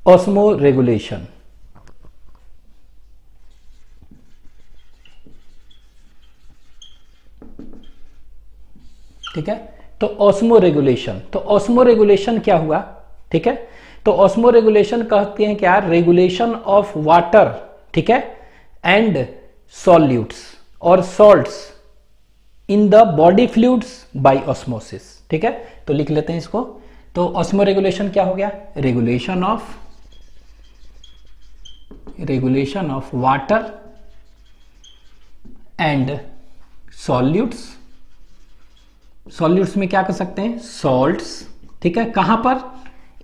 Osmo regulation. ठीक है, तो ऑस्मो रेगुलेशन, तो ऑस्मो रेगुलेशन क्या हुआ? ठीक है, तो ऑस्मो रेगुलेशन कहते हैं क्या? रेगुलेशन ऑफ वाटर, ठीक है, एंड सॉल्यूट्स और salts in the body fluids by osmosis. ठीक है, तो लिख लेते हैं इसको। तो ऑस्मो रेगुलेशन क्या हो गया? Regulation of water and solutes. Solutes में क्या कर सकते हैं? सॉल्ट्स। ठीक है, कहां पर?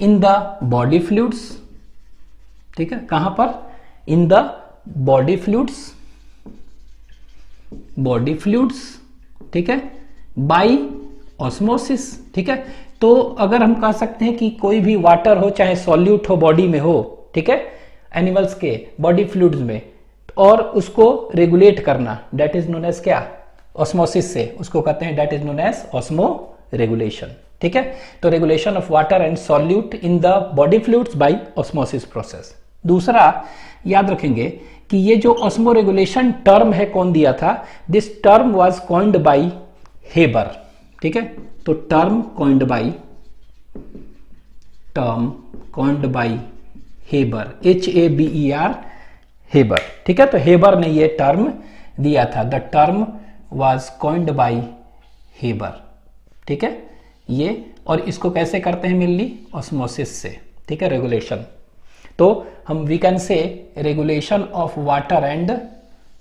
इन द बॉडी फ्लूइड्स। ठीक है, कहां पर? इन द बॉडी फ्लूइड्स, ठीक है, बाय ऑस्मोसिस। ठीक है, तो अगर हम कह सकते हैं कि कोई भी वाटर हो चाहे सॉल्यूट हो बॉडी में हो, ठीक है, एनिमल्स के बॉडी फ्लूइड्स में, और उसको रेगुलेट करना, दैट इज नोन एज क्या? ऑस्मोसिस से, उसको कहते हैं that is known as osmoregulation. ठीक है, तो regulation of water and solute in the body fluids by osmosis process. दूसरा याद रखेंगे कि ये जो ऑस्मो रेगुलेशन टर्म है कौन दिया था? This term was coined by Haber. ठीक है, तो term coined by Haber, HABER, Haber. ठीक है, तो हेबर ने ये टर्म दिया था, the term was coined by Haber. ठीक है, ये, और इसको कैसे करते हैं मेनली? ऑस्मोसिस से। ठीक है, रेगुलेशन। तो हम we can say regulation of water and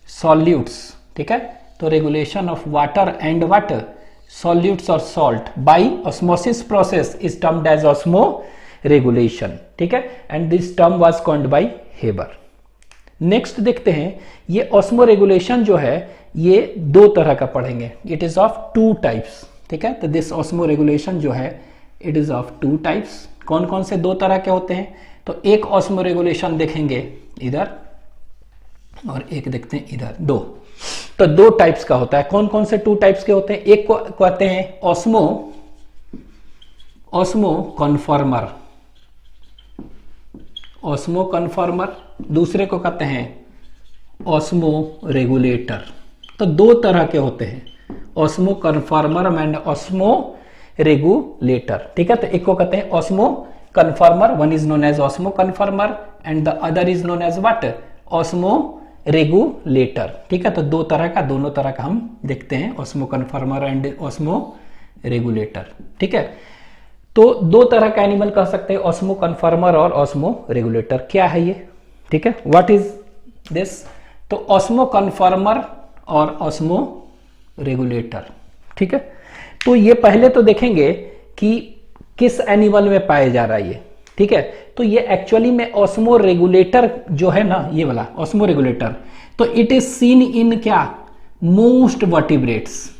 solutes. ठीक है, तो regulation of water and water solutes और salt by osmosis process is termed as osmoregulation. ठीक है, and this term was coined by Haber. Next देखते हैं, ये osmo regulation जो है ये दो तरह का पढ़ेंगे, it is of two types. ठीक है, तो दिस ऑस्मो रेगुलेशन जो है it is of two types. कौन कौन से दो तरह के होते हैं? तो एक ऑस्मो रेगुलेशन देखेंगे इधर और एक देखते हैं इधर, दो। तो दो टाइप्स का होता है। कौन कौन से टू टाइप्स के होते हैं? एक को कहते हैं ऑस्मो कन्फर्मर, दूसरे को कहते हैं ऑस्मो रेगुलेटर। तो दो तरह के होते हैं, osmoconformer and osmoregulator. ठीक है, तो एक को कहते हैं osmoconformer, one is known as osmoconformer and the other is known as what? Osmoregulator. ठीक है, तो दो तरह का, दोनों तरह का हम देखते हैं, osmoconformer and osmoregulator. ठीक है, तो दो तरह का एनिमल कह सकते हैं, ऑस्मो कन्फर्मर और ऑस्मो रेगुलेटर। क्या है ये? ठीक है, व्हाट इज दिस? तो ऑस्मो कन्फर्मर और ऑस्मो रेगुलेटर। ठीक है, तो ये पहले तो देखेंगे कि किस एनिमल में पाया जा रहा है ये। ठीक है, तो ये एक्चुअली में ऑस्मो रेगुलेटर जो है ना, ये वाला ऑस्मो रेगुलेटर, तो इट इज सीन इन क्या? Most vertebrates.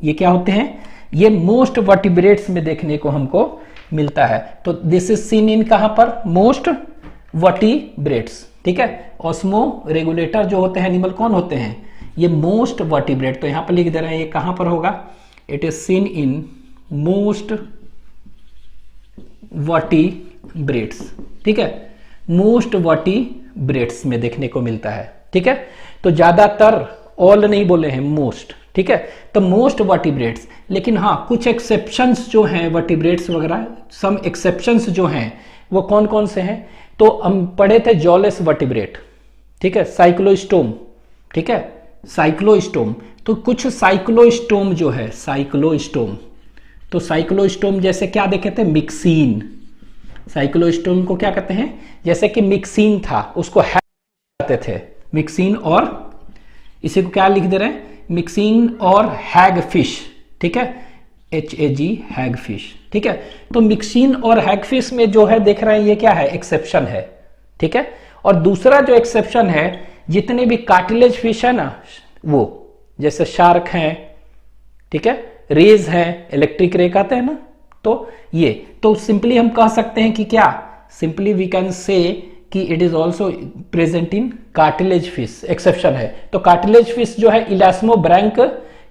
ये क्या होते हैं? ये मोस्ट वर्टिब्रेट्स में देखने को हमको मिलता है। तो दिस इज सीन इन कहां पर? Most vertebrates. ठीक है, ऑस्मो रेगुलेटर जो होते हैं एनिमल कौन होते हैं? ये मोस्ट वर्टिब्रेट। तो यहां पर लिख दे रहे हैं, ये कहां पर होगा? It is seen in most vertebrates. ठीक है, मोस्ट वर्टिब्रेट्स में देखने को मिलता है। ठीक है, तो ज्यादातर, ऑल नहीं बोले हैं, मोस्ट। ठीक है, तो मोस्ट वर्टिब्रेट्स। लेकिन हाँ, कुछ एक्सेप्शंस जो हैं वर्टिब्रेट्स वगैरह, सम एक्सेप्शंस जो हैं वो कौन कौन से हैं? तो हम पढ़े थे जॉलेस वर्टिब्रेट। ठीक है, साइक्लोस्टोम। ठीक है, साइक्लोस्टोम। तो कुछ साइक्लोस्टोम जो है, साइक्लोस्टोम, तो साइक्लोस्टोम जैसे क्या देखे थे? मिक्सीन। साइक्लोस्टोम को क्या कहते हैं? जैसे कि मिक्सीन था, उसको हैग कहते थे, मिक्सीन, और इसी को क्या लिख दे रहे हैं? मिक्सीन और हैग फिश। ठीक है, HAG, हैग फिश। ठीक है, तो मिक्सीन और हैग फिश में जो है देख रहे हैं, ये क्या है? एक्सेप्शन है। ठीक है, और दूसरा जो एक्सेप्शन है, जितने भी कार्टिलेज फिश है ना, वो जैसे शार्क हैं, ठीक है, रेज हैं, इलेक्ट्रिक रे कहते हैं ना, तो ये, तो सिंपली हम कह सकते हैं कि क्या? सिंपली वी कैन से कि it is also present in cartilage fish. Exception है। तो कार्टिलेज फिश जो है इलास्मोब्रैंक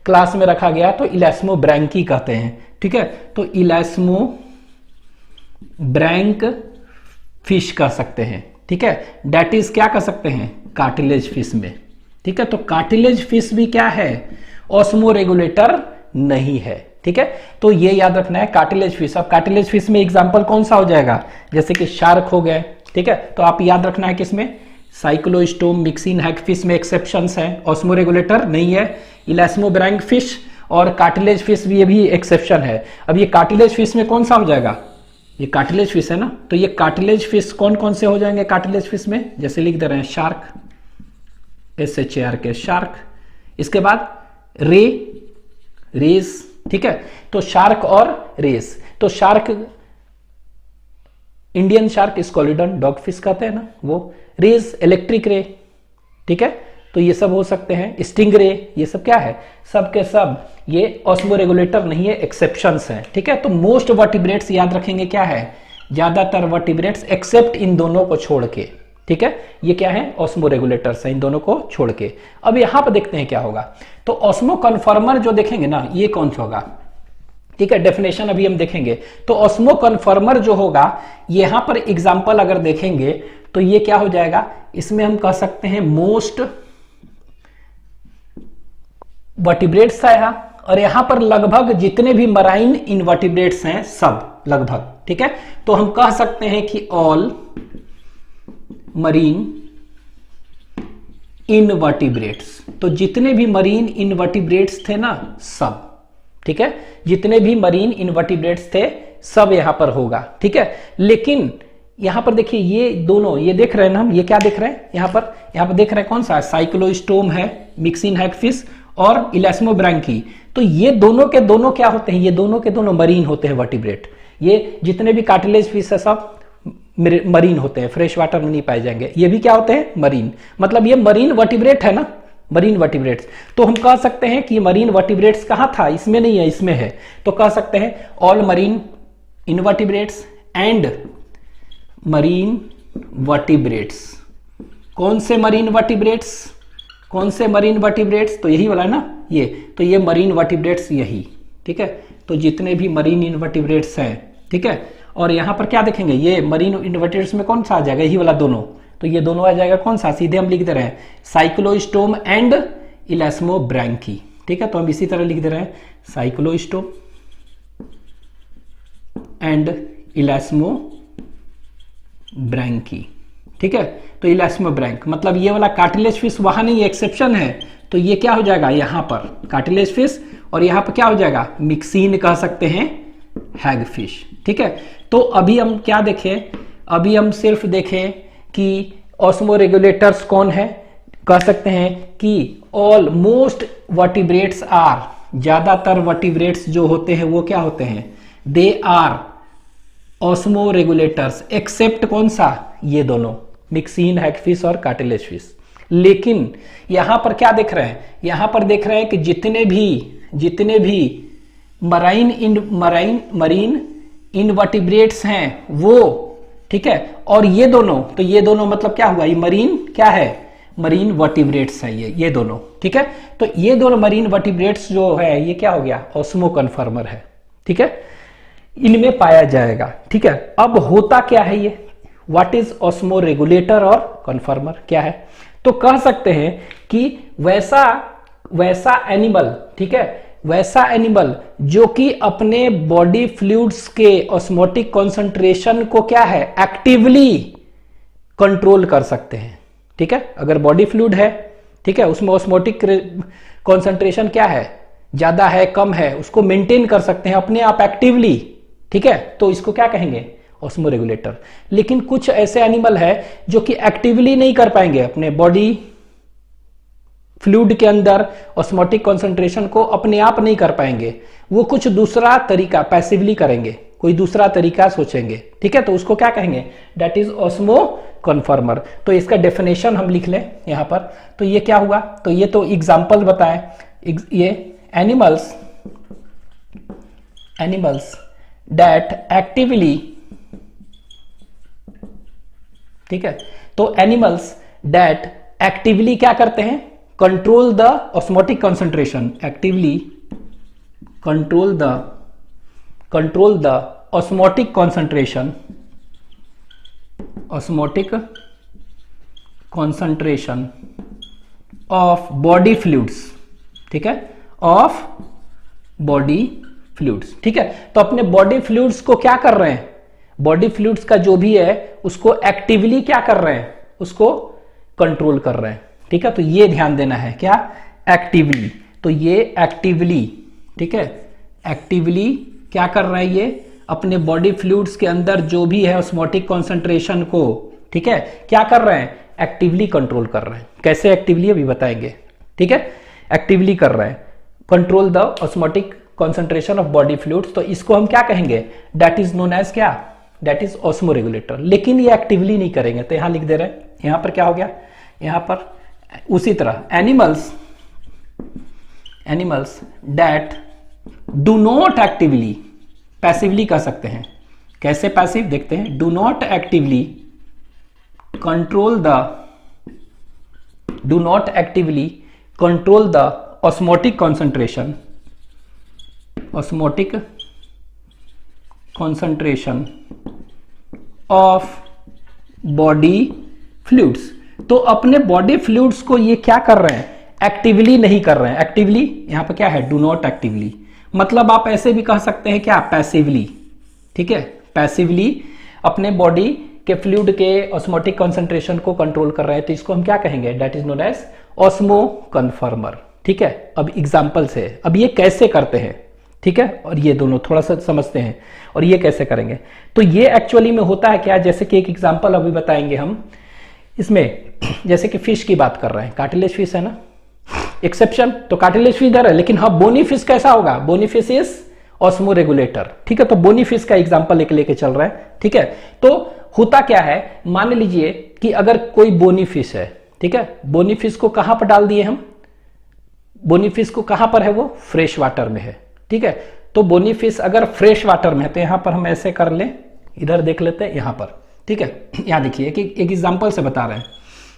क्लास में रखा गया, तो इलास्मोब्रैंकी कहते हैं। ठीक है, तो इलास्मोब्रैंक फिश कह सकते हैं, ठीक है। डेट इज क्या कह सकते हैं, कार्टिलेज फिश में, ठीक है। तो कार्टिलेज फिश भी क्या है, ऑस्मो रेगुलेटर नहीं है, ठीक है। तो ये याद रखना है कार्टिलेज फिश। अब कार्टिलेज फिश में एग्जांपल कौन सा हो जाएगा, जैसे कि शार्क हो गए, ठीक है। तो आप याद रखना है किसमें, साइक्लोस्टोम, मिक्सिन हैगफिश में एक्सेप्शंस हैं, ऑस्मो रेगुलेटर नहीं है। इलास्मोब्रैंक फिश और कार्टिलेज फिश भी, ये भी एक्सेप्शन है। अब ये कार्टिलेज फिश में कौन सा हो जाएगा, ये कार्टिलेज फिश है ना, तो ये कार्टिलेज फिश कौन कौन से हो जाएंगे कार्टिलेज फिश में, जैसे लिख दे रहे हैं शार्क, SHARK शार्क, इसके बाद रेस, ठीक है। तो शार्क और रेस, तो shark Indian shark Scoliodon dog fish कहते हैं ना वो, रेस इलेक्ट्रिक रे, ठीक है। तो ये सब हो सकते हैं, स्टिंग रे, ये सब क्या है, सब के सब ये ऑस्मो रेगुलेटर नहीं है, एक्सेप्शंस हैं, ठीक है। तो मोस्ट वर्टिब्रेट्स याद रखेंगे क्या है, ज्यादातर वर्टिब्रेट्स एक्सेप्ट इन दोनों को छोड़ के, ठीक है। ये क्या है, ऑस्मो रेगुलेटर्स है, इन दोनों को छोड़ के। अब यहां पर देखते हैं क्या होगा, तो ऑस्मो कन्फर्मर जो देखेंगे ना, ये कौन सा होगा, ठीक है। डेफिनेशन अभी हम देखेंगे। तो ऑस्मो कन्फर्मर जो होगा, यहां पर एग्जांपल अगर देखेंगे तो ये क्या हो जाएगा, इसमें हम कह सकते हैं मोस्ट वर्टिब्रेट्स आया, और यहां पर लगभग जितने भी मराइन इनवर्टिब्रेट्स हैं सब लगभग, ठीक है। तो हम कह सकते हैं कि ऑल मरीन इनवर्टिब्रेट्स, तो जितने भी मरीन इनवर्टिब्रेट्स थे ना सब, ठीक है, जितने भी मरीन इनवर्टिब्रेट्स थे सब यहां पर होगा, ठीक है। लेकिन यहां पर देखिए ये दोनों, ये देख रहे हैं ना हम, ये क्या देख रहे हैं यहां पर देख रहे हैं कौन सा, साइक्लोस्टोम है, मिक्सिन हैगफिश और इलास्मोब्रैंकी। तो ये दोनों के दोनों क्या होते हैं, ये दोनों के दोनों मरीन होते हैं वर्टिब्रेट। ये जितने भी कार्टिलेज फिश है सब मरीन होते हैं, फ्रेश वाटर में नहीं पाए जाएंगे। ये भी क्या होते हैं, मरीन, मतलब ये मरीन वर्टिब्रेट है ना, मरीन वर्टिब्रेट्स। तो हम कह सकते हैं कि मरीन वर्टिब्रेट्स कहां था, इसमें नहीं है, इसमें है। तो कह सकते हैं all marine invertebrates and marine vertebrates. कौन से मरीन वर्टिब्रेट्स, कौन से मरीन वर्टिब्रेट्स, तो यही वाला ना ये, तो ये मरीन वर्टिब्रेट्स यही, ठीक है। तो जितने भी मरीन इनवर्टिब्रेट्स हैं, ठीक है। और यहां पर क्या देखेंगे, ये मरीन इनवर्टिब्रेट्स में कौन सा आ जाएगा, यही वाला दोनों, तो ये दोनों आ जाएगा कौन सा, सीधे हम लिख दे रहे हैं साइक्लोस्टोम एंड इलास्मोब्रैंकी, ठीक है। तो हम इसी तरह लिख दे रहे हैं साइक्लोस्टोम एंड इलास्मोब्रैंकी, ठीक है। तो इलास्मोब्रैंक मतलब ये वाला कार्टिलेज फिश वहां नहीं, एक्सेप्शन है। तो ये क्या हो जाएगा, यहां पर कार्टिलेज फिश, और यहां पर क्या हो जाएगा, मिक्सिन कह सकते हैं हैगफिश, ठीक है। तो अभी हम क्या देखें, अभी हम सिर्फ देखें कि ऑस्मो रेगुलेटर्स कौन है, कह सकते हैं कि ऑल मोस्ट वर्टिब्रेट्स आर, ज्यादातर वर्टिब्रेट्स जो होते हैं वो क्या होते हैं, they are osmoregulators except कौन सा, ये दोनों मिक्सिन हैगफिश और कार्टिलेज फिश। लेकिन यहां पर क्या देख रहे हैं, यहां पर देख रहे हैं कि जितने भी मरीन इनवर्टिब्रेट्स हैं वो, ठीक है। और ये दोनों, तो ये दोनों मतलब क्या हुआ, ये मरीन क्या है, मरीन वर्टिब्रेट्स है ये दोनों, ठीक है। तो ये दोनों मरीन वर्टिब्रेट्स जो है ये क्या हो गया, ऑस्मो कन्फर्मर है, ठीक है, इनमें पाया जाएगा, ठीक है। अब होता क्या है ये, व्हाट इज ऑस्मो रेगुलेटर और कन्फर्मर क्या है, तो कह सकते हैं कि वैसा एनिमल, ठीक है, वैसा एनिमल जो कि अपने बॉडी फ्लूइड्स के ऑस्मोटिक कॉन्सेंट्रेशन को क्या है, एक्टिवली कंट्रोल कर सकते हैं, ठीक है। अगर बॉडी फ्लूइड है, ठीक है, उसमें ऑस्मोटिक कॉन्सेंट्रेशन क्या है, ज्यादा है कम है, उसको मेंटेन कर सकते हैं अपने आप एक्टिवली, ठीक है। तो इसको क्या कहेंगे, ऑस्मो रेगुलेटर। लेकिन कुछ ऐसे एनिमल है जो कि एक्टिवली नहीं कर पाएंगे, अपने बॉडी फ्लूइड के अंदर ऑस्मोटिक कॉन्सेंट्रेशन को अपने आप नहीं कर पाएंगे, वो कुछ दूसरा तरीका पैसिवली करेंगे, कोई दूसरा तरीका सोचेंगे, ठीक है। तो उसको क्या कहेंगे, दैट इज ऑस्मो कन्फर्मर। तो इसका डेफिनेशन हम लिख लें यहां पर। तो ये क्या हुआ, तो ये तो एग्जाम्पल बताएं, ये एनिमल्स दैट एक्टिवली, ठीक है। तो एनिमल्स दैट एक्टिवली क्या करते हैं, control the osmotic concentration, actively control the osmotic concentration osmotic concentration of body fluids, ठीक है, ऑफ बॉडी फ्लूइड्स, ठीक है। तो अपने बॉडी फ्लूइड्स को क्या कर रहे हैं, बॉडी फ्लूइड्स का जो भी है उसको एक्टिवली क्या कर रहे हैं, उसको कंट्रोल कर रहे हैं, ठीक है। तो ये ध्यान देना है, क्या, एक्टिवली। तो ये एक्टिवली, ठीक है, एक्टिवली क्या कर रहे हैं, ये अपने बॉडी फ्लूइड्स के अंदर जो भी है ऑस्मोटिक कॉन्सेंट्रेशन को, ठीक है, क्या कर रहे हैं, एक्टिवली कंट्रोल कर रहे हैं। कैसे एक्टिवली अभी बताएंगे, ठीक है। एक्टिवली कर रहे हैं, control the osmotic concentration of body fluids. तो इसको हम क्या कहेंगे, दैट इज नोन एज क्या, दैट इज ऑस्मोरेगुलेटर। लेकिन ये एक्टिवली नहीं करेंगे, तो यहां लिख दे रहे हैं, यहां पर क्या हो गया, यहां पर उसी तरह animals that do not actively, passively कह सकते हैं। कैसे पैसिव देखते हैं, do not actively control the osmotic concentration of body fluids. तो अपने बॉडी फ्लूइड्स को ये क्या कर रहे हैं, एक्टिवली नहीं कर रहे हैं। एक्टिवली यहां पर क्या है, डू नॉट एक्टिवली, मतलब आप ऐसे भी कह सकते हैं क्या, पैसिवली, ठीक है, पैसिवली अपने बॉडी के फ्लूइड के ऑस्मोटिक कॉन्सेंट्रेशन को कंट्रोल कर रहे हैं। तो इसको हम क्या कहेंगे, that is known as osmoconformer, ठीक है। अब एग्जांपल से, अब ये कैसे करते हैं, ठीक है, और ये दोनों थोड़ा सा समझते हैं, और ये कैसे करेंगे। तो ये एक्चुअली में होता है क्या, जैसे कि एक एग्जांपल अभी बताएंगे हम इसमें, जैसे कि फिश की बात कर रहे हैं, कार्टिलेज फिश है ना, एक्सेप्शन, तो कार्टिलेज फिश इधर है, लेकिन हाँ बोनी फिश कैसा होगा, bony fish is osmoregulator, ठीक है। तो बोनी फिश का एग्जांपल लेके चल रहा है, ठीक है। तो होता क्या है, मान लीजिए कि अगर कोई बोनी फिश है, ठीक है, बोनी फिश को कहां पर डाल दिए हम, बोनी फिश को कहां पर है, वो फ्रेश वाटर में है, ठीक है। तो बोनी फिश अगर फ्रेश वाटर में है, तो यहां पर हम ऐसे कर लें, इधर देख लेते हैं यहां पर, ठीक है। यहां देखिए कि एक एग्जांपल से बता रहे हैं,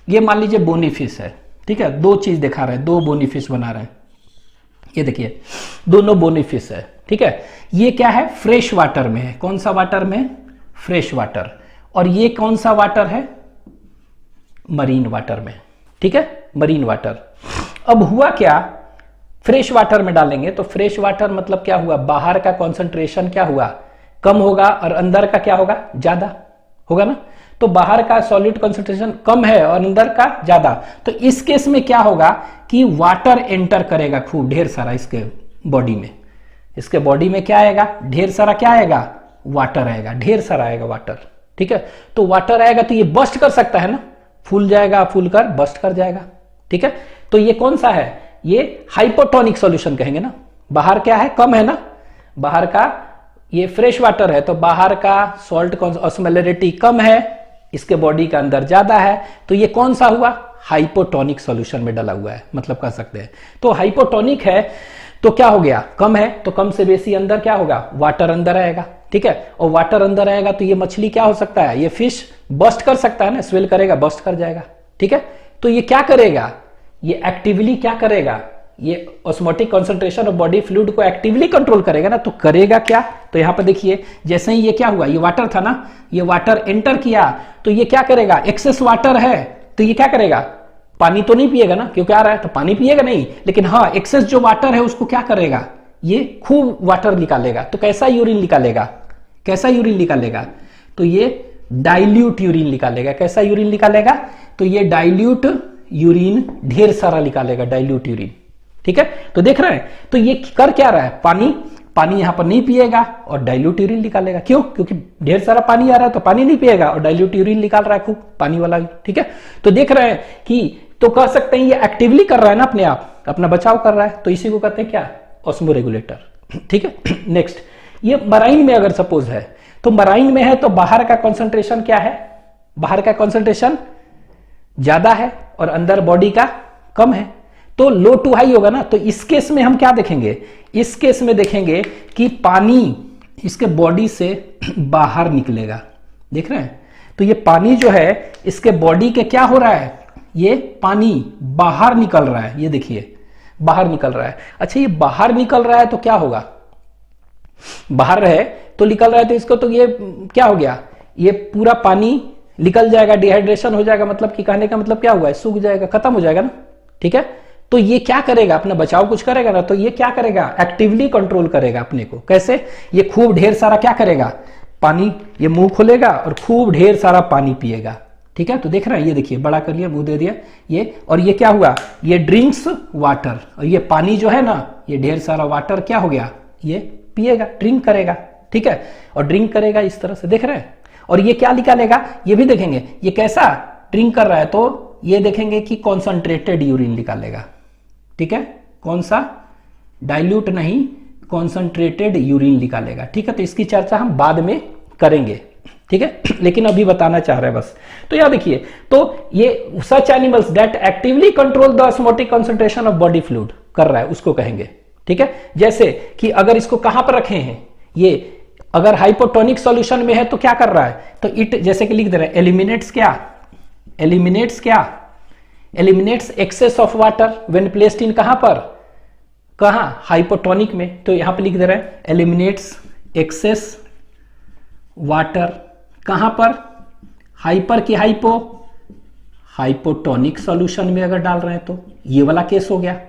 ये मान लीजिए बोनी फिश है, ठीक है, दो चीज दिखा रहे हैं, दो बोनी फिश बना रहे हैं, ये देखिए दोनों बोनी फिश है, ठीक है। ये क्या है, फ्रेश वाटर में है, कौन सा वाटर में, फ्रेश वाटर, और ये कौन सा वाटर है, मरीन वाटर में, ठीक है, मरीन वाटर। अब हुआ क्या, फ्रेश वाटर में डालेंगे तो फ्रेश वाटर मतलब क्या हुआ, बाहर का कॉन्सेंट्रेशन क्या हुआ, कम होगा, और अंदर का क्या होगा, ज्यादा होगा ना। तो बाहर का सॉलिड कॉन्सेंट्रेशन कम है और अंदर का ज्यादा, तो इस केस में क्या होगा कि वाटर एंटर करेगा खूब ढेर सारा इसके बॉडी में, इसके बॉडी में क्या आएगा, ढेर सारा क्या आएगा, वाटर आएगा, ढेर सारा आएगा वाटर, ठीक है। तो वाटर आएगा तो ये बस्ट कर सकता है ना, फूल जाएगा, फूल कर बस्ट कर जाएगा, ठीक है। तो ये कौन सा है, ये हाइपोटोनिक सॉल्यूशन कहेंगे ना, बाहर क्या है, कम है ना, बाहर का ये फ्रेश वाटर है, तो बाहर का सॉल्ट ऑस्मोलरिटी कम है, इसके बॉडी का अंदर ज्यादा है, तो ये कौन सा हुआ, हाइपोटोनिक सॉल्यूशन में डाला हुआ है, मतलब कह सकते हैं। तो हाइपोटोनिक है तो क्या हो गया, कम है, तो कम से बेसी अंदर क्या होगा, वाटर अंदर आएगा, ठीक है। और वाटर अंदर आएगा तो ये मछली क्या हो सकता है, ये फिश बस्ट कर सकता है ना, स्वेल करेगा, बस्ट कर जाएगा, ठीक है। तो ये क्या करेगा, ये एक्टिवली क्या करेगा, ये osmotic concentration of body fluid को एक्टिवली कंट्रोल करेगा ना। तो करेगा क्या, तो यहां पर देखिए जैसे ही ये क्या हुआ, ये वाटर था ना, ये वाटर एंटर किया, तो ये क्या करेगा, एक्सेस वाटर है तो ये क्या करेगा, पानी तो नहीं पिएगा ना, क्योंकि आ रहा है तो पानी पिएगा नहीं, लेकिन हाँ एक्सेस जो वाटर है उसको क्या करेगा, ये खूब वाटर निकालेगा। तो कैसा यूरिन निकालेगा, कैसा यूरिन निकालेगा, तो ये डाइल्यूट यूरिन निकालेगा। कैसा यूरिन निकालेगा, तो ये डाइल्यूट यूरिन ढेर सारा निकालेगा, डाइल्यूट यूरिन, ठीक है। तो देख रहे हैं, तो ये कर क्या रहा है, पानी यहां पर नहीं पिएगा और डाइल्यूट यूरिन निकालेगा। क्यों, क्योंकि ढेर सारा पानी आ रहा है तो पानी नहीं पिएगा और डाइल्यूट यूरिन निकाल रहा है खूब पानी वाला, ठीक है। तो देख रहे हैं कि, तो कह सकते हैं ये एक्टिवली कर रहा है ना, अपने आप अपना बचाव कर रहा है, तो इसी को कहते हैं क्या, ऑस्मो रेगुलेटर, ठीक है। नेक्स्ट, ये मराइन में अगर सपोज है, तो मराइन में है तो बाहर का कॉन्सेंट्रेशन क्या है, बाहर का कॉन्सेंट्रेशन ज्यादा है और अंदर बॉडी का कम है, तो लो टू हाई होगा ना। तो इस केस में हम क्या देखेंगे, इस केस में देखेंगे कि पानी इसके बॉडी से बाहर निकलेगा, देख रहे हैं। तो ये पानी जो है इसके बॉडी के क्या हो रहा है, ये पानी बाहर निकल रहा है, ये देखिए बाहर निकल रहा है। अच्छा, ये बाहर निकल रहा है तो क्या होगा, बाहर है तो निकल रहा है तो इसको, तो ये क्या हो गया, ये पूरा पानी निकल जाएगा, डिहाइड्रेशन हो जाएगा, मतलब कि कहने का मतलब क्या हुआ है, सूख जाएगा, खत्म हो जाएगा ना। ठीक है, तो ये क्या करेगा, अपना बचाव कुछ करेगा ना, तो ये क्या करेगा, एक्टिवली कंट्रोल करेगा अपने को। कैसे, ये खूब ढेर सारा क्या करेगा, पानी, ये मुंह खोलेगा और खूब ढेर सारा पानी पिएगा। ठीक है, तो देख रहे हैं, ये देखिए बड़ा कर लिया, मुंह दे दिया ये, और ये क्या हुआ, ये ड्रिंक्स वाटर, और ये पानी जो है ना, ये ढेर सारा वाटर क्या हो गया, ये पिएगा, ड्रिंक करेगा। ठीक है, और ड्रिंक करेगा इस तरह से, देख रहे हैं, और ये क्या निकालेगा, ये भी देखेंगे, ये कैसा ड्रिंक कर रहा है, तो ये देखेंगे कि कॉन्संट्रेटेड यूरिन निकालेगा। ठीक है, कौन सा, डाइल्यूट नहीं, कॉन्संट्रेटेड यूरिन निकालेगा। ठीक है, तो इसकी चर्चा हम बाद में करेंगे। ठीक है, लेकिन अभी बताना चाह रहे हैं बस। तो यह देखिए, तो ये such animals that actively control the osmotic concentration of body fluid कर रहा है, उसको कहेंगे। ठीक है, जैसे कि अगर इसको कहां पर रखे हैं, ये अगर हाइपोटोनिक सॉल्यूशन में है तो क्या कर रहा है, तो इट, जैसे कि लिख दे रहे हैं, एलिमिनेट्स क्या, eliminates excess of water when placed in, कहां पर, कहां, हाइपोटोनिक में, तो यहां पे लिख दे रहे हैं एलिमिनेट्स एक्सेस वाटर, कहां पर, हाइपर की हाइपो, हाइपोटोनिक सॉल्यूशन में अगर डाल रहे हैं तो ये वाला केस हो गया,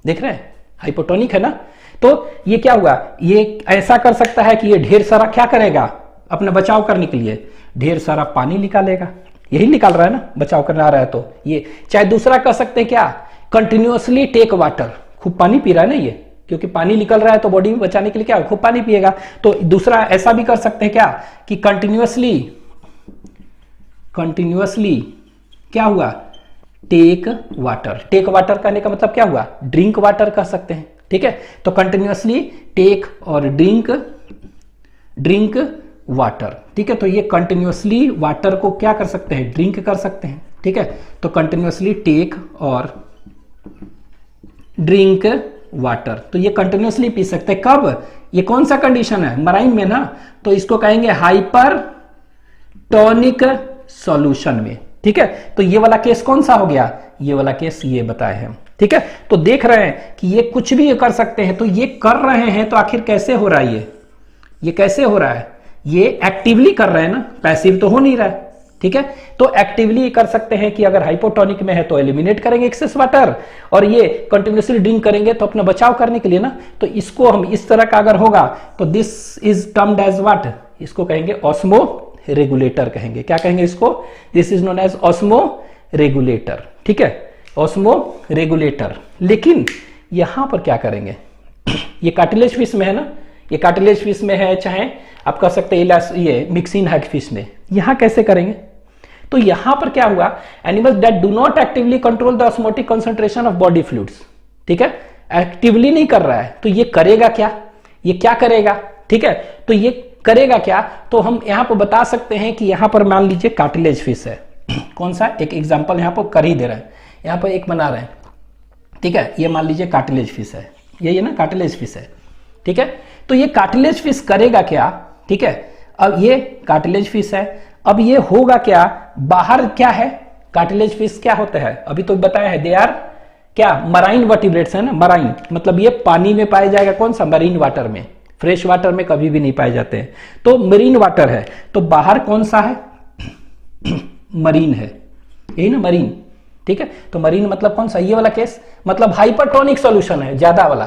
देख रहे हैं, हाइपोटोनिक है ना। तो ये क्या हुआ, ये ऐसा कर सकता है कि ये ढेर सारा क्या करेगा, अपना बचाव करने के लिए ढेर सारा पानी निकालेगा, यही निकाल रहा है ना, बचाव करना आ रहा है तो ये। चाहे दूसरा कर सकते हैं क्या, कंटिन्यूअसली टेक वाटर, खूब पानी पी रहा है ना ये, क्योंकि पानी निकल रहा है तो बॉडी में बचाने के लिए क्या, खूब पानी पिएगा। तो दूसरा ऐसा भी कर सकते हैं क्या, कि कंटिन्यूअसली क्या हुआ, टेक वाटर करने का मतलब क्या हुआ, ड्रिंक वाटर कर सकते हैं। ठीक है, तो कंटिन्यूअसली टेक और ड्रिंक वाटर। ठीक है, तो ये कंटिन्यूअसली वाटर को क्या कर सकते हैं, ड्रिंक कर सकते हैं। ठीक है, तो कंटिन्यूअसली टेक और ड्रिंक वाटर, तो ये कंटिन्यूअसली पी सकते हैं। कब, ये कौन सा कंडीशन है, मराइन में ना, तो इसको कहेंगे हाइपरटोनिक सॉल्यूशन में। ठीक है, तो ये वाला केस कौन सा हो गया, ये वाला केस ये बताए हैं। ठीक है, तो देख रहे हैं कि ये कुछ भी कर सकते हैं, तो ये कर रहे हैं, तो आखिर कैसे हो रहा है, ये कैसे हो रहा है, ये एक्टिवली कर रहे हैं ना, पैसिव तो हो नहीं रहा है। ठीक है, तो एक्टिवली कर सकते हैं कि अगर हाइपोटोनिक में है तो एलिमिनेट करेंगे एक्सेस वाटर, और ये कंटिन्यूअसली ड्रिंक करेंगे तो अपना बचाव करने के लिए ना, तो इसको हम इस तरह का अगर होगा तो this is termed as what, इसको कहेंगे ऑस्मो रेगुलेटर कहेंगे। क्या कहेंगे इसको, this is known as osmoregulator. ठीक है, ऑस्मो रेगुलेटर। लेकिन यहां पर क्या करेंगे, ये कार्टिलेज फिश में है ना, ये कार्टिलेज फिश में है, चाहे आप कह सकते हैं ये मिक्सिन हैग फिश में, यहां कैसे करेंगे, तो यहां पर क्या हुआ, animals that do not actively control the osmotic concentration of body fluids. ठीक है, एक्टिवली नहीं कर रहा है, तो ये करेगा क्या, ये क्या करेगा। ठीक है, तो ये करेगा क्या, तो हम यहां पर बता सकते हैं कि यहां पर मान लीजिए कार्टिलेज फिश है, कौन सा, एक एग्जांपल यहां पर कर ही दे रहे हैं, यहां पर एक बना रहे हैं। ठीक है, ये मान लीजिए कार्टिलेज फिश है, ये ना कार्टिलेज फिश है। ठीक है, तो ये कार्टिलेज फिश करेगा क्या, ठीक है, अब ये कार्टिलेज फिश है, अब ये होगा क्या, बाहर क्या है, कार्टिलेज फिश क्या होता है, अभी तो बताया है, दे आर क्या, मराइन वर्टिब्रेट्स है ना, मराइन मतलब ये पानी में पाया जाएगा, कौन सा, मरीन वाटर में, फ्रेश वाटर में कभी भी नहीं पाए जाते हैं, तो मरीन वाटर है, तो बाहर कौन सा है, मरीन है, यही ना, मरीन। ठीक है, तो मरीन मतलब कौन सा, ये वाला केस, मतलब हाइपरटोनिक सॉल्यूशन है, ज्यादा वाला,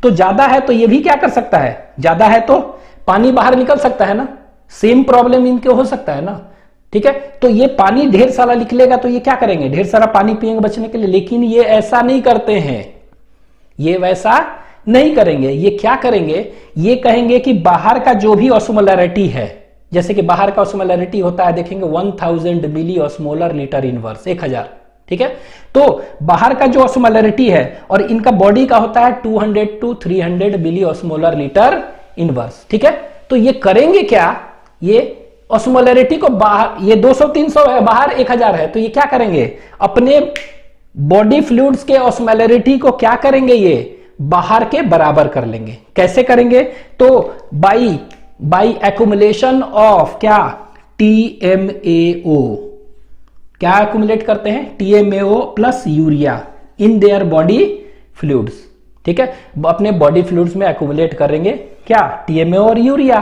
तो ज्यादा है तो ये भी क्या कर सकता है, ज्यादा है तो पानी बाहर निकल सकता है ना, सेम प्रॉब्लम इनके हो सकता है ना। ठीक है, तो ये पानी ढेर सारा निकलेगा तो ये क्या करेंगे, ढेर सारा पानी पिएंगे बचने के लिए, लेकिन ये ऐसा नहीं करते हैं, ये वैसा नहीं करेंगे। ये क्या करेंगे, ये कहेंगे कि बाहर का जो भी ऑस्मोलैरिटी है, जैसे कि बाहर का ऑस्मोलैरिटी होता है, देखेंगे 1000 मिली ऑस्मोलर लीटर इनवर्स, 1000। ठीक है, तो बाहर का जो ऑस्मोलैरिटी है और इनका बॉडी का होता है 200 to 300 milli osmolar litre inverse. ठीक है, तो ये करेंगे क्या, ये ऑस्मोलैरिटी को बाहर, ये 200-300 है, बाहर 1000 है, तो ये क्या करेंगे, अपने बॉडी फ्लूइड्स के ऑस्मोलैरिटी को क्या करेंगे, ये बाहर के बराबर कर लेंगे। कैसे करेंगे, तो बाई एक्युमुलेशन ऑफ क्या, TMAO, क्या एक्युमुलेट करते हैं, TMAO plus urea in their body fluids. ठीक है, अपने बॉडी फ्लूइड्स में एक्युमुलेट करेंगे क्या, TMAO और यूरिया।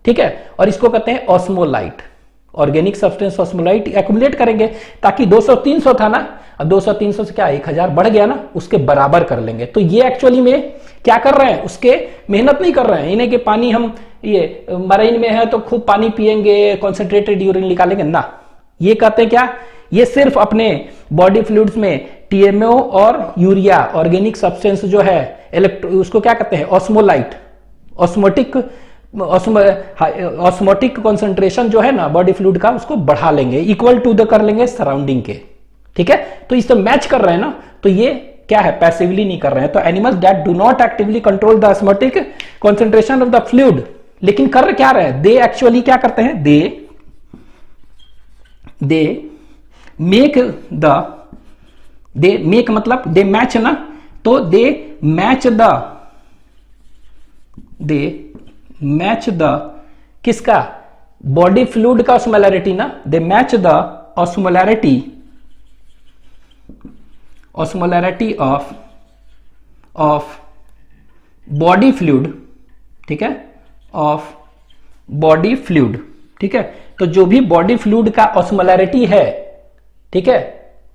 ठीक है, और इसको कहते हैं osmolyte. Organic substance osmolyte accumulate करेंगे, ताकि 200-300 था ना, अब 200-300 से क्या 1000 बढ़ गया ना, उसके बराबर कर लेंगे। तो ये एक्चुअली में क्या कर रहे हैं, उसके मेहनत नहीं कर रहे हैं इन्हें कि पानी हम ये मरीन में है तो खूब पानी पिएंगे, कॉन्सेंट्रेटेड यूरिन निकालेंगे ना। ये कहते हैं क्या, ये सिर्फ अपने बॉडी फ्लूइड्स में टीएमओ और यूरिया ऑर्गेनिक सब्सटेंस जो है उसको क्या कहते हैं, ऑस्मोलाइट, ऑस्मोटिक कॉन्सेंट्रेशन जो है ना बॉडी फ्लूइड का, उसको बढ़ा लेंगे, इक्वल टू द कर लेंगे सराउंडिंग के। ठीक है, तो इससे मैच कर रहे हैं ना, तो ये क्या है, पैसिवली नहीं कर रहे हैं। तो animals that do not actively control the osmotic concentration of the fluid, लेकिन कर क्या रहे हैं, दे एक्चुअली क्या करते हैं, दे मेक मतलब दे मैच ना, तो दे मैच द किसका, बॉडी फ्लूइड का ऑस्मोलैरिटी ना, they match the osmolarity of body fluid, ठीक है, ऑफ बॉडी फ्लूइड। ठीक है, तो जो भी बॉडी फ्लूइड का ऑस्मोलैरिटी है, ठीक है,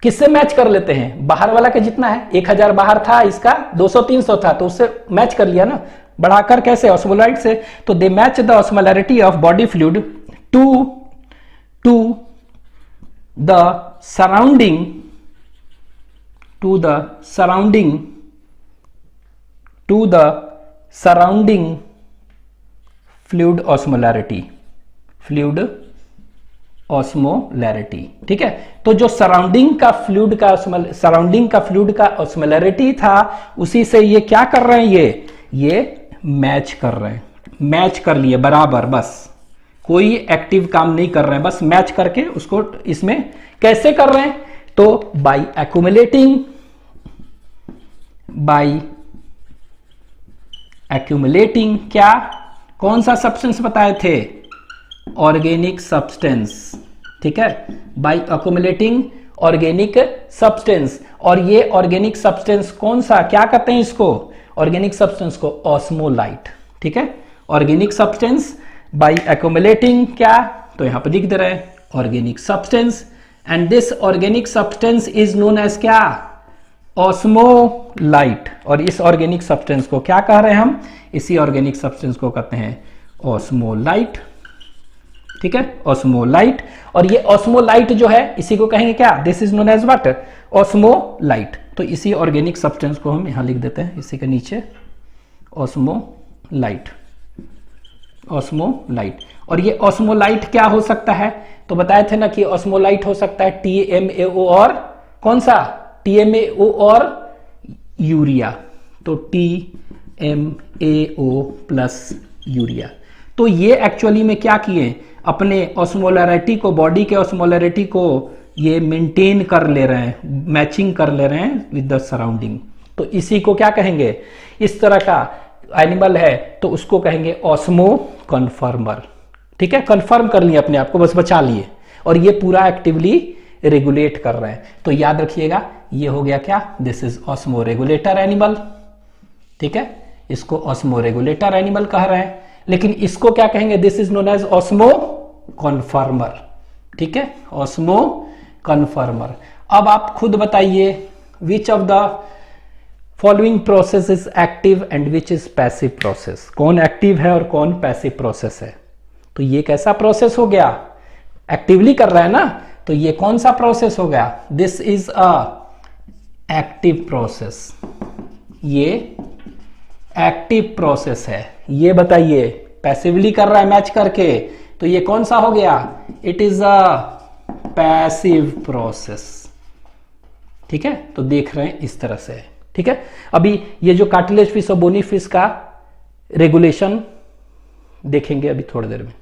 किससे मैच कर लेते हैं, बाहर वाला के जितना है, 1000 बाहर था, इसका 200-300 था, तो उससे मैच कर लिया ना, बढ़ाकर कैसे, ऑस्मोलाइट से। तो they match the osmolarity of body fluid to the surrounding fluid osmolarity. ठीक है, तो जो सराउंडिंग का फ्लूइड का ऑस्मोलैरिटी था, उसी से ये क्या कर रहे हैं, ये मैच कर रहे हैं, मैच कर लिए बराबर, बस कोई एक्टिव काम नहीं कर रहे हैं, बस मैच करके उसको इसमें कैसे कर रहे हैं, तो बाय एक्यूमुलेटिंग क्या, कौन सा सब्सटेंस बताए थे, ऑर्गेनिक सब्सटेंस। ठीक है, बाय एक्यूमुलेटिंग ऑर्गेनिक सब्सटेंस, और ये ऑर्गेनिक सब्सटेंस कौन सा, क्या कहते हैं इसको, ऑर्गेनिक सब्सटेंस को ऑस्मोलाइट। ठीक है, ऑर्गेनिक सब्सटेंस बाय एक्यूमुलेटिंग क्या, तो यहां पर लिख दे रहे हैं organic substance, and this organic substance is known as क्या, ऑस्मोलाइट। और इस ऑर्गेनिक सब्सटेंस को क्या कह रहे हैं हम, इसी ऑर्गेनिक सब्सटेंस को कहते हैं ऑस्मोलाइट। ठीक है, ऑस्मोलाइट, और ये ऑस्मोलाइट जो है इसी को कहेंगे क्या, this is known as what, osmolyte. तो इसी ऑर्गेनिक सब्सटेंस को हम यहां लिख देते हैं, इसी के नीचे ऑस्मोलाइट। और ये ऑस्मोलाइट क्या हो सकता है, तो बताए थे ना कि ऑस्मोलाइट हो सकता है TMAO और कौन सा, TMAO और यूरिया, तो TMAO प्लस यूरिया। तो ये एक्चुअली में क्या किए, अपने ऑस्मोलैरिटी को, बॉडी के ऑस्मोलैरिटी को ये मेंटेन कर ले रहे हैं, मैचिंग कर ले रहे हैं विद द सराउंडिंग। तो इसी को क्या कहेंगे, इस तरह का एनिमल है तो उसको कहेंगे ऑस्मो कन्फर्मर। ठीक है, कन्फर्म कर लिए अपने आप को, बस बचा लिए, और ये पूरा एक्टिवली रेगुलेट कर रहे हैं। तो याद रखिएगा, ये हो गया क्या, this is osmo regulator animal. ठीक है, इसको ऑस्मो रेगुलेटर एनिमल कह रहे हैं, लेकिन इसको क्या कहेंगे, this is known as osmoconformer. ठीक है, ऑस्मो कन्फर्मर। अब आप खुद बताइए, which of the following process is active and which is passive process, कौन एक्टिव है और कौन पैसिव प्रोसेस है। तो ये कैसा प्रोसेस हो गया, एक्टिवली कर रहा है ना, तो ये कौन सा प्रोसेस हो गया, this is a active process, ये एक्टिव प्रोसेस है। ये बताइए, पैसिवली कर रहा है मैच करके, तो ये कौन सा हो गया, it is a passive process. ठीक है, तो देख रहे हैं इस तरह से। ठीक है, अभी ये जो कार्टिलेज फिश और बोनी फिश का रेगुलेशन देखेंगे अभी थोड़ी देर में।